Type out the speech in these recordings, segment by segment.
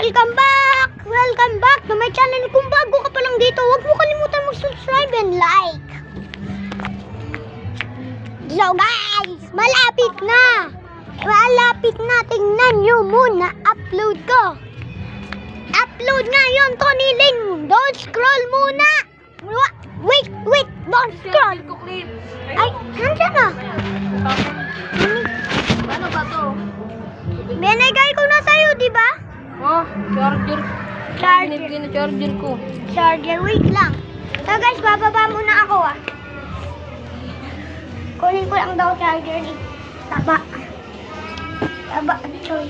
Welcome back! Welcome back to my channel. Kung bago ka pa lang dito, huwag mo kalimutan mag-subscribe and like. So guys, malapit na. Malapit na. Tingnan nyo muna. Upload ko. Upload ngayon, Tony Lin. Don't scroll muna. Wait. Don't scroll. Ay, nandiyan na. Ano ba to? Binigay ko na sa'yo, di ba? Oh, charger. Binigay na charger ko. Charger, wait lang. So guys, bababa muna ako Kunin ko lang daw charger ni Taba. Choy.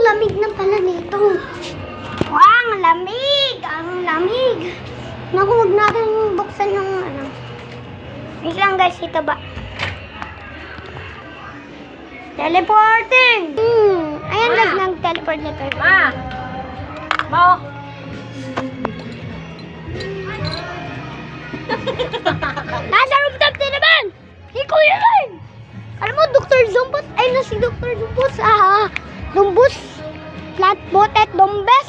Lamig na pala nito. Wow, ang lamig! Ang lamig! Naku, huwag natin buksan yung ano. Wait lang guys, si Taba. Teleporting! Ayan, nag-teleport na tayo. Ma! Nasa rooftop na naman! Si Kuya Ren! Alam mo, Dr. Zumbos, ay na si Dr. Zumbos, Zumbos, Flatbotet, Dombes.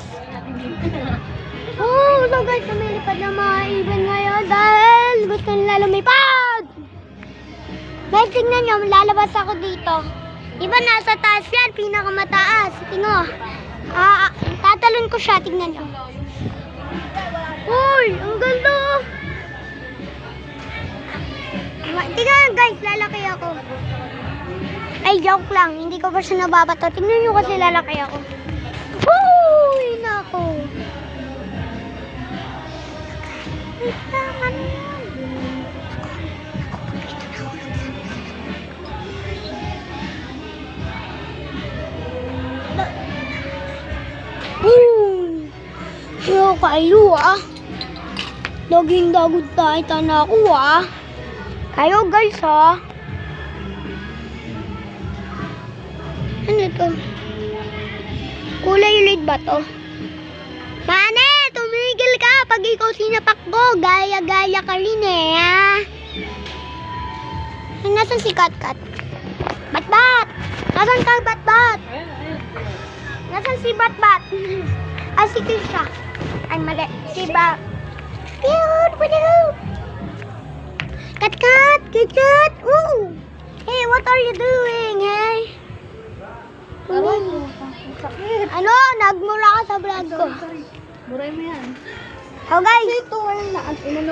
Oh, so guys, lumilipad na mga ibon ngayon dahil gusto nila lumipad. Guys, tingnan nyo, lalabas ako dito. Diba nasa taas yan, pinakamataas. Tingnan mo. Tatalon ko siya, tingnan nyo. Uy, ang ganda. Tingnan guys, lalaki ako. Ay, joke lang. Hindi ko pa siya nababato. Tingnan nyo kasi lalaki ako. Uy, nako. Ano yan? Yo kayo Laging dagod tayo na ako Kayo guys Ano to? Kulay red ba to? Mane, tumigil ka pag ikaw sinapak ko. Gaya-gaya ka rin Nasaan si Kat-Kat? Bat-Bat! Nasaan ka Bat-Bat? Nasaan si Bat-Bat? Si Kisha. Ay, mali. Si Bat. Cute! Kat-Kat! Kat-Kat! Ooh! Hey, what are you doing, hey? Ano? Nagmura ka sa vlog ko. Muray mo yan. So guys, Ito,